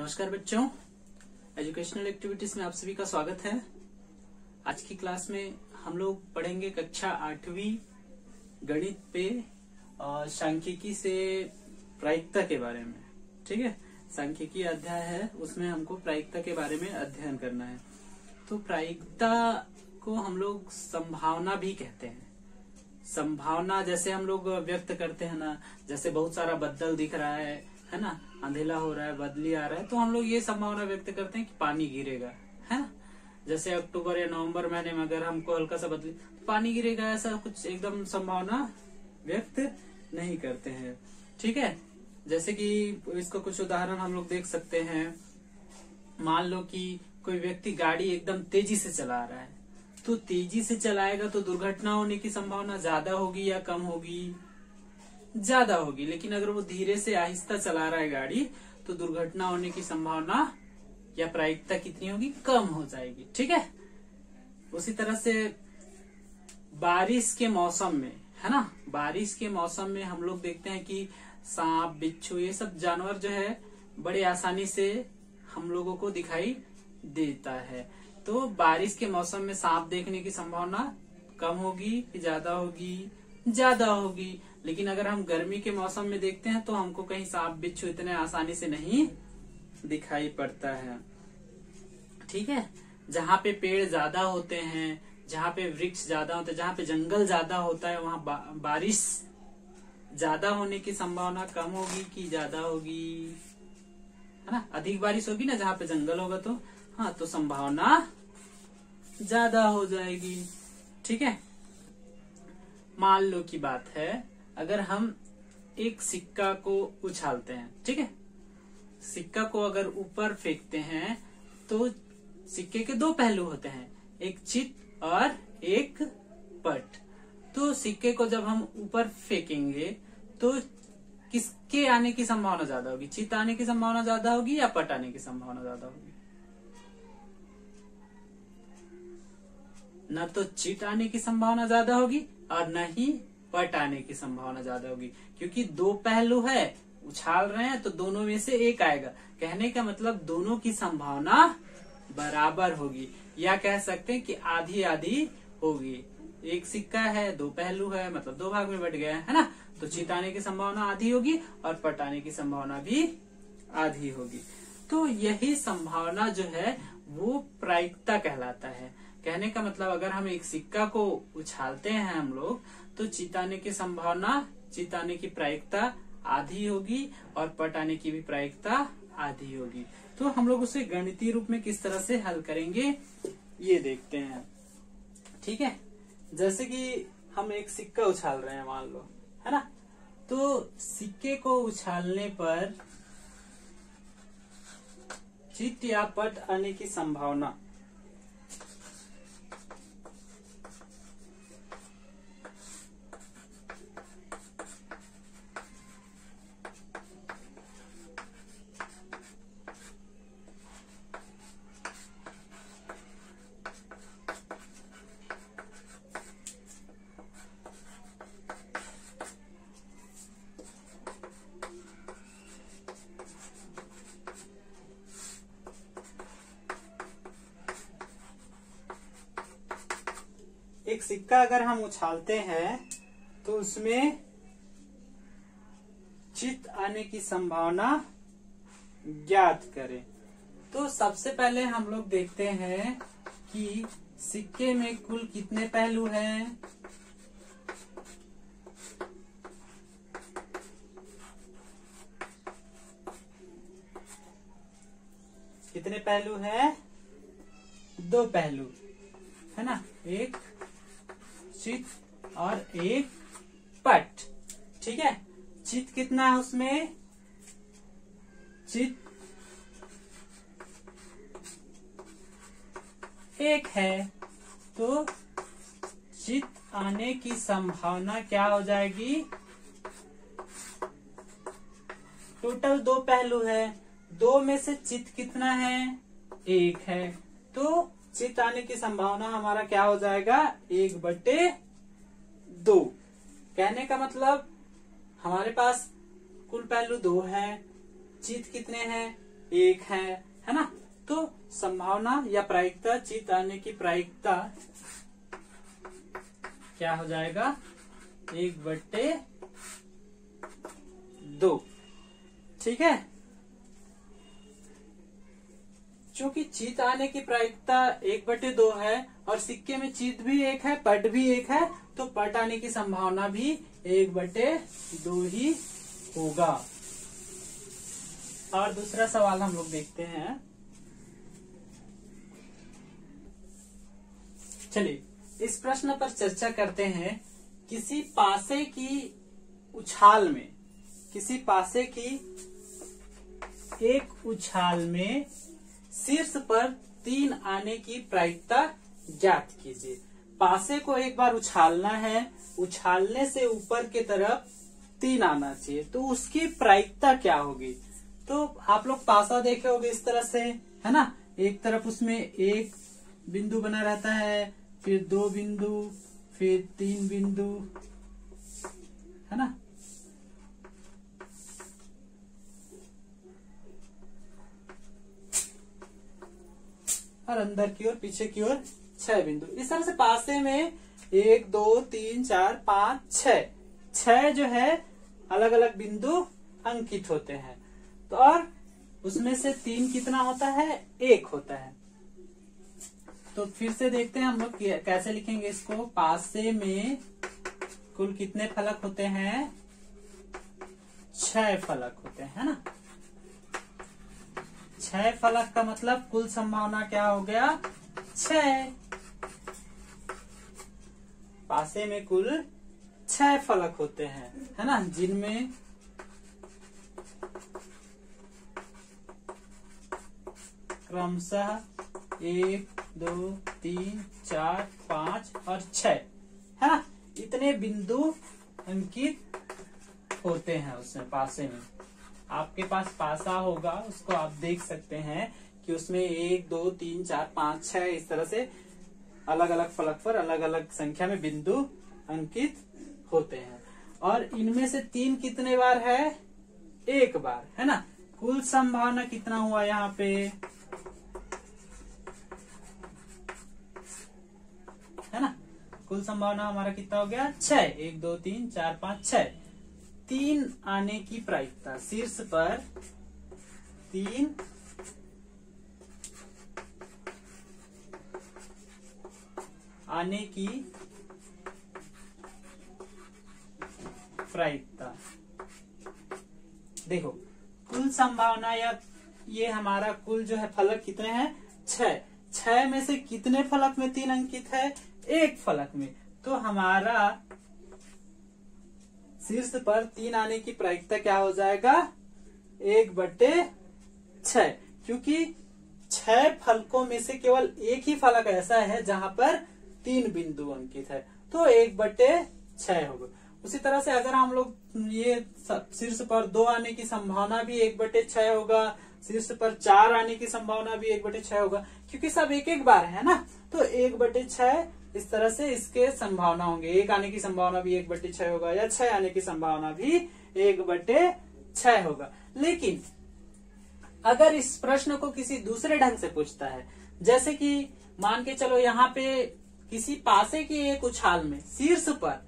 नमस्कार बच्चों, educational activities में आप सभी का स्वागत है। आज की क्लास में हम लोग पढ़ेंगे कक्षा 8वीं गणित पे और सांख्यिकी से प्रायिकता के बारे में। ठीक है, सांख्यिकी अध्याय है, उसमें हमको प्रायिकता के बारे में अध्ययन करना है। तो प्रायिकता को हम लोग संभावना भी कहते हैं। संभावना जैसे हम लोग व्यक्त करते हैं ना, जैसे बहुत सारा बदल दिख रहा है ना, अंधेला हो रहा है, बदली आ रहा है, तो हम लोग ये संभावना व्यक्त करते हैं कि पानी गिरेगा, है ना। जैसे अक्टूबर या नवंबर महीने में अगर हमको हल्का सा बदली तो पानी गिरेगा, ऐसा कुछ एकदम संभावना व्यक्त नहीं करते हैं। ठीक है, जैसे कि इसका कुछ उदाहरण हम लोग देख सकते हैं। मान लो कि कोई व्यक्ति गाड़ी एकदम तेजी से चला रहा है, तो तेजी से चलाएगा तो दुर्घटना होने की संभावना ज्यादा होगी या कम होगी? ज्यादा होगी। लेकिन अगर वो धीरे से आहिस्ता चला रहा है गाड़ी, तो दुर्घटना होने की संभावना या प्रायिकता कितनी होगी? कम हो जाएगी। ठीक है, उसी तरह से बारिश के मौसम में, है ना, बारिश के मौसम में हम लोग देखते हैं कि सांप, बिच्छू, ये सब जानवर जो है बड़े आसानी से हम लोगों को दिखाई देता है। तो बारिश के मौसम में सांप देखने की संभावना कम होगी कि ज्यादा होगी? ज्यादा होगी। लेकिन अगर हम गर्मी के मौसम में देखते हैं तो हमको कहीं सांप, बिच्छू इतने आसानी से नहीं दिखाई पड़ता है। ठीक है, जहाँ पे पेड़ ज्यादा होते हैं, जहाँ पे वृक्ष ज्यादा होते हैं, जहाँ पे जंगल ज्यादा होता है, वहाँ बारिश ज्यादा होने की संभावना कम होगी कि ज्यादा होगी? है ना, अधिक बारिश होगी ना जहाँ पे जंगल होगा, तो हाँ, तो संभावना ज्यादा हो जाएगी। ठीक है, मान लो की बात है, अगर हम एक सिक्का को उछालते हैं, ठीक है, सिक्का को अगर ऊपर फेंकते हैं तो सिक्के के दो पहलू होते हैं, एक चित और एक पट। तो सिक्के को जब हम ऊपर फेंकेंगे तो किसके आने की संभावना ज्यादा होगी? चित आने की संभावना ज्यादा होगी या पट आने की संभावना ज्यादा होगी? न तो चिट आने की संभावना ज्यादा होगी और न ही पट आने की संभावना ज्यादा होगी, क्योंकि दो पहलू है, उछाल रहे हैं तो दोनों में से एक आएगा। कहने का मतलब दोनों की संभावना बराबर होगी, या कह सकते हैं कि आधी आधी होगी। एक सिक्का है, दो पहलू है, मतलब दो भाग में बट गया है ना, तो चित आने की संभावना आधी होगी और पट आने की संभावना भी आधी होगी। तो यही संभावना जो है वो प्रायिकता कहलाता है। कहने का मतलब अगर हम एक सिक्का को उछालते हैं हम लोग, तो चित आने की संभावना, चित आने की प्रायिकता आधी होगी और पट आने की भी प्रायिकता आधी होगी। तो हम लोग उसे गणितीय रूप में किस तरह से हल करेंगे ये देखते हैं। ठीक है, जैसे कि हम एक सिक्का उछाल रहे हैं मान लो, है ना, तो सिक्के को उछालने पर चित या पट आने की संभावना एक सिक्का अगर हम उछालते हैं तो उसमें चित आने की संभावना ज्ञात करें। तो सबसे पहले हम लोग देखते हैं कि सिक्के में कुल कितने पहलू हैं। कितने पहलू हैं? दो पहलू, है ना, एक चित और एक पट। ठीक है, चित कितना है उसमें? चित एक है, तो चित आने की संभावना क्या हो जाएगी? टोटल दो पहलू है, दो में से चित कितना है? एक है, तो चित आने की संभावना हमारा क्या हो जाएगा? 1/2। कहने का मतलब हमारे पास कुल पहलू 2 है, चित कितने हैं? 1 है ना। तो संभावना या प्रायिकता, चित आने की प्रायिकता क्या हो जाएगा, 1/2। ठीक है, चूंकि चित आने की प्रायिकता 1/2 है और सिक्के में चित भी 1 है, पट भी 1 है, तो पट आने की संभावना भी 1/2 ही होगा। और दूसरा सवाल हम लोग देखते हैं। चलिए इस प्रश्न पर चर्चा करते हैं। किसी पासे की उछाल में, किसी पासे की एक उछाल में शीर्ष पर 3 आने की प्रायिकता ज्ञात कीजिए। पासे को एक बार उछालना है, उछालने से ऊपर की तरफ 3 आना चाहिए, तो उसकी प्रायिकता क्या होगी। तो आप लोग पासा देखे होंगे इस तरह से, है ना। एक तरफ उसमें 1 बिंदु बना रहता है, फिर 2 बिंदु, फिर 3 बिंदु, है ना। और अंदर की ओर, पीछे की ओर 6 बिंदु। इस तरह से पासे में 1 2 3 4 5 6 जो है अलग अलग बिंदु अंकित होते हैं। तो और उसमें से 3 कितना होता है, 1 होता है। तो फिर से देखते हैं हम लोग कैसे लिखेंगे इसको। पासे में कुल कितने फलक होते हैं, 6 फलक होते हैं, है ना। 6 फलक का मतलब कुल संभावना क्या हो गया, 6। पासे में कुल 6 फलक होते हैं, है ना, जिनमें क्रमशः 1 2 3 4 5 और 6, है ना, इतने बिंदु अंकित होते हैं उसमें पासे में। आपके पास पासा होगा, उसको आप देख सकते हैं कि उसमें 1 2 3 4 5 6 इस तरह से अलग अलग फलक पर अलग अलग संख्या में बिंदु अंकित होते हैं। और इनमें से 3 कितने बार है, 1 बार, है ना। कुल संभावना कितना हुआ यहाँ पे, है ना। कुल संभावना हमारा कितना हो गया, 6। 1 2 3 4 5 6। 3 आने की प्रायिकता, शीर्ष पर 3 आने की प्रायिकता। देखो कुल संभावना या ये हमारा कुल जो है फलक कितने हैं, 6। 6 में से कितने फलक में 3 अंकित है, 1 फलक में। तो हमारा शीर्ष पर 3 आने की प्रायिकता क्या हो जाएगा, 1/6। क्योंकि 6 फलकों में से केवल 1 ही फलक ऐसा है जहां पर 3 बिंदु अंकित है, तो 1/6 होगा। उसी तरह से अगर हम लोग ये शीर्ष पर 2 आने की संभावना भी 1/6 होगा, शीर्ष पर 4 आने की संभावना भी 1/6 होगा, क्योंकि सब 1 बार है ना। तो 1/6 इस तरह से इसके संभावना होंगे। 1 आने की संभावना भी 1/6 होगा, या 6 आने की संभावना भी 1/6 होगा। लेकिन अगर इस प्रश्न को किसी दूसरे ढंग से पूछता है, जैसे कि मान के चलो यहाँ पे किसी पासे की एक उछाल में शीर्ष पर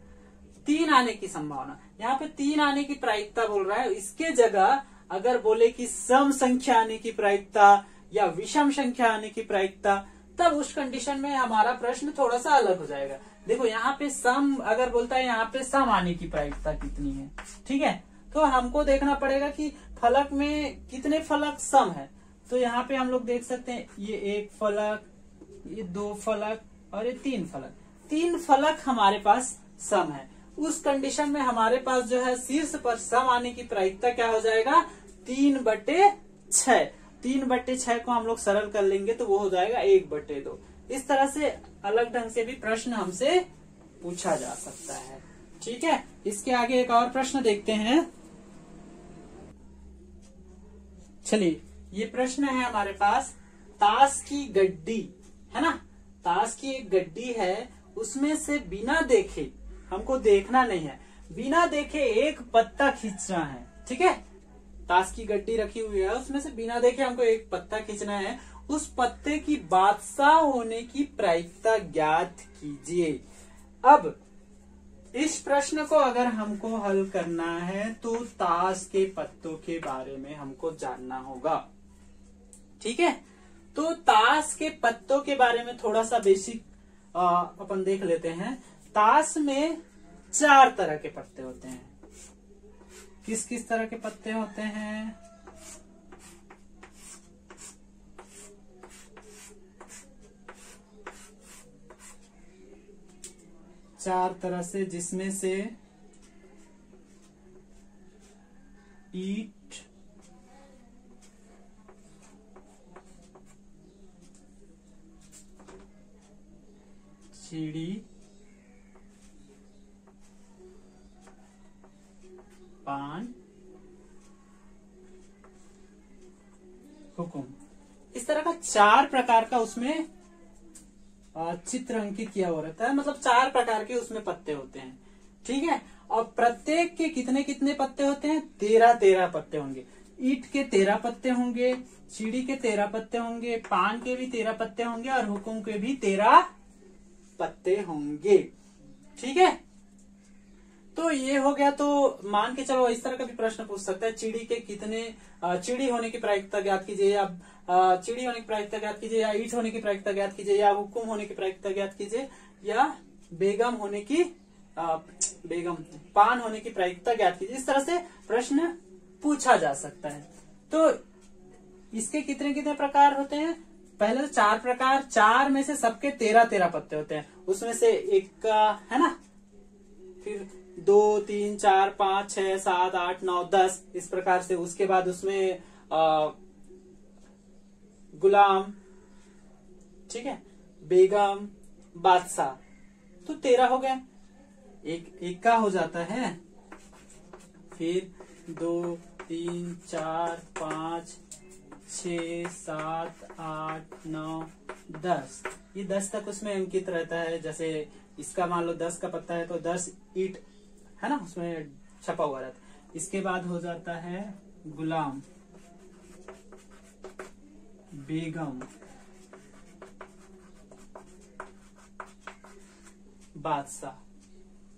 3 आने की संभावना, यहाँ पे 3 आने की प्रायिकता बोल रहा है, इसके जगह अगर बोले कि सम संख्या आने की प्रायिकता या विषम संख्या आने की प्रायिकता, तब उस कंडीशन में हमारा प्रश्न थोड़ा सा अलग हो जाएगा। देखो यहाँ पे सम अगर बोलता है, यहाँ पे सम आने की प्रायिकता कितनी है, ठीक है। तो हमको देखना पड़ेगा कि फलक में कितने फलक सम है। तो यहाँ पे हम लोग देख सकते हैं, ये 1 फलक, ये 2 फलक और ये 3 फलक। 3 फलक हमारे पास सम है। उस कंडीशन में हमारे पास जो है शीर्ष पर सम आने की प्रायिकता क्या हो जाएगा, 3/6। 3/6 को हम लोग सरल कर लेंगे तो वो हो जाएगा 1/2। इस तरह से अलग ढंग से भी प्रश्न हमसे पूछा जा सकता है, ठीक है। इसके आगे एक और प्रश्न देखते हैं। चलिए ये प्रश्न है हमारे पास, ताश की गड्डी, है ना। ताश की एक गड्डी है, उसमें से बिना देखे, हमको देखना नहीं है, बिना देखे एक पत्ता खींचना है, ठीक है। ताश की गड्डी रखी हुई है, उसमें से बिना देखे हमको एक पत्ता खींचना है। उस पत्ते की बादशाह होने की प्रायिकता ज्ञात कीजिए। अब इस प्रश्न को अगर हमको हल करना है तो ताश के पत्तों के बारे में हमको जानना होगा। ठीक है, तो ताश के पत्तों के बारे में थोड़ा सा बेसिक अपन देख लेते हैं। ताश में 4 तरह के पत्ते होते हैं। किस किस तरह के पत्ते होते हैं? चार तरह से, जिसमें से ईट, चिड़ी, पान, हुकुम, इस तरह का 4 प्रकार का उसमें चित्र अंकित किया हुआ रहता है। मतलब 4 प्रकार के उसमें पत्ते होते हैं। ठीक है, और प्रत्येक के कितने कितने पत्ते होते हैं? 13 पत्ते होंगे। ईट के 13 पत्ते होंगे, चिड़ी के 13 पत्ते होंगे, पान के भी 13 पत्ते होंगे और हुकुम के भी 13 पत्ते होंगे। ठीक है, तो ये हो गया। तो मान के चलो इस तरह का भी प्रश्न पूछ सकता है, चिड़ी के कितने, चिड़ी होने की प्रायिकता ज्ञात कीजिए, या चिड़ी होने की प्रायिकता ज्ञात कीजिए, या ईट होने की प्रायिकता ज्ञात कीजिए, या हुकुम होने की प्रायिकता ज्ञात कीजिए, या बेगम होने की पान होने की प्रायिकता ज्ञात कीजिए। इस तरह से प्रश्न पूछा जा सकता है। तो इसके कितने कितने प्रकार होते हैं? पहले तो 4 प्रकार, 4 में से सबके 13 पत्ते होते हैं। उसमें से एक का है ना, फिर 2, 3, 4, 5, 6, 7, 8, 9, 10 इस प्रकार से। उसके बाद उसमें गुलाम, ठीक है, बेगम, बादशाह, तो 13 हो गए। एक का हो जाता है, फिर 2, 3, 4, 5, 6, 7, 8, 9, 10, ये 10 तक उसमें अंकित रहता है। जैसे इसका मान लो 10 का पत्ता है तो 10 ईट है ना, उसमें छपा हुआ रहता है। इसके बाद हो जाता है गुलाम, बेगम, बादशाह।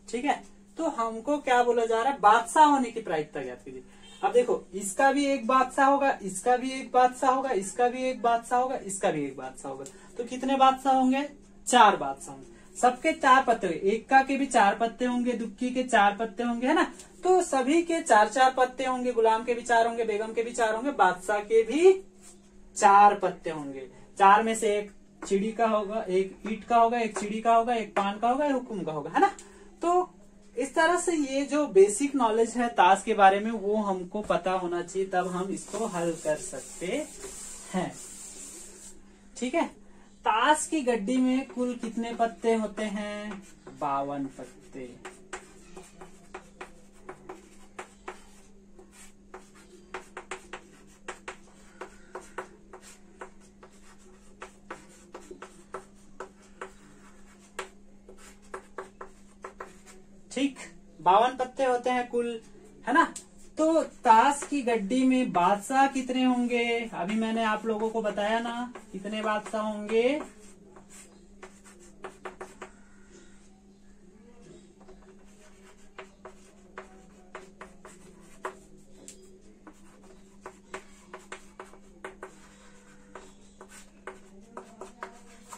ठीक है, तो हमको क्या बोला जा रहा है? बादशाह होने की प्रायिकता ज्ञात कीजिए। अब देखो, इसका भी एक बादशाह होगा, इसका भी एक बादशाह होगा, इसका भी एक बादशाह होगा, इसका भी एक बादशाह होगा। तो कितने बादशाह होंगे? 4 बादशाह होंगे। सबके 4 पत्ते होंगे। एक का के भी 4 पत्ते होंगे, दुक्की के 4 पत्ते होंगे, है ना। तो सभी के 4 पत्ते होंगे। गुलाम के भी 4 होंगे, बेगम के भी 4 होंगे, बादशाह के भी 4 पत्ते होंगे। 4 में से एक चिड़ी का होगा, एक ईट का होगा, एक चिड़ी का होगा, एक पान का होगा, एक हुकुम का होगा, है ना। तो इस तरह से ये जो बेसिक नॉलेज है ताश के बारे में वो हमको पता होना चाहिए, तब हम इसको हल कर सकते हैं। ठीक है, ताश की गड्डी में कुल कितने पत्ते होते हैं? 52 पत्ते। ठीक, 52 पत्ते होते हैं कुल, है ना। तो ताश की गड्डी में बादशाह कितने होंगे? अभी मैंने आप लोगों को बताया ना, कितने बादशाह होंगे?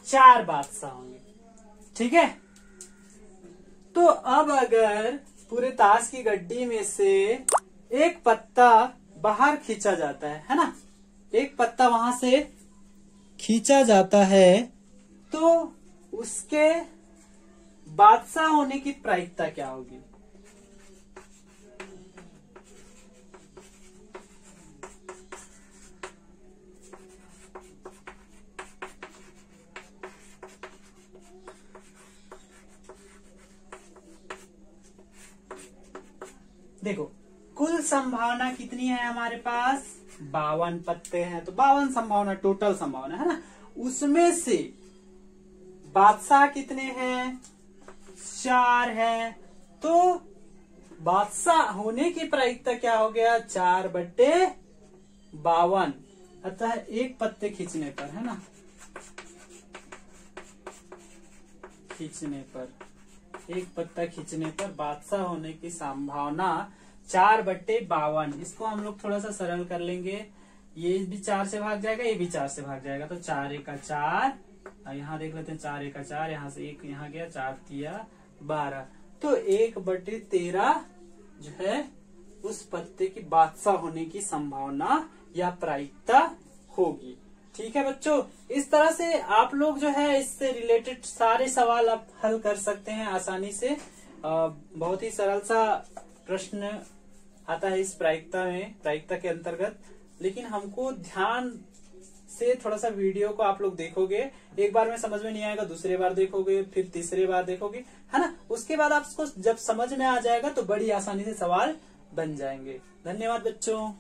4 बादशाह होंगे। ठीक है, तो अब अगर पूरे ताश की गड्डी में से एक पत्ता बाहर खींचा जाता है ना, एक पत्ता वहां से खींचा जाता है, तो उसके बादशाह होने की प्रायिकता क्या होगी? देखो, कुल संभावना कितनी है हमारे पास? 52 पत्ते हैं, तो 52 संभावना, टोटल संभावना, है ना। उसमें से बादशाह कितने हैं? 4 है। तो बादशाह होने की प्रायिकता क्या हो गया, 4/52। अतः एक पत्ते खींचने पर, है ना, एक पत्ता खींचने पर बादशाह होने की संभावना 4/52। इसको हम लोग थोड़ा सा सरल कर लेंगे। ये भी 4 से भाग जाएगा, ये भी 4 से भाग जाएगा, तो 4 एका 4, यहाँ देख लेते हैं 4 एका 4, यहाँ से 1 यहाँ गया, 4 तिया 12, तो 1/13 जो है उस पत्ते की बादशाह होने की संभावना या प्रायिकता होगी। ठीक है बच्चों, इस तरह से आप लोग जो है इससे रिलेटेड सारे सवाल आप हल कर सकते हैं आसानी से। बहुत ही सरल सा प्रश्न आता है इस प्रायिकता के अंतर्गत, लेकिन हमको ध्यान से थोड़ा सा वीडियो को आप लोग देखोगे, एक बार में समझ में नहीं आएगा, दूसरे बार देखोगे, फिर तीसरे बार देखोगे, है ना, उसके बाद आपको जब समझ में आ जाएगा तो बड़ी आसानी से सवाल बन जाएंगे। धन्यवाद बच्चों।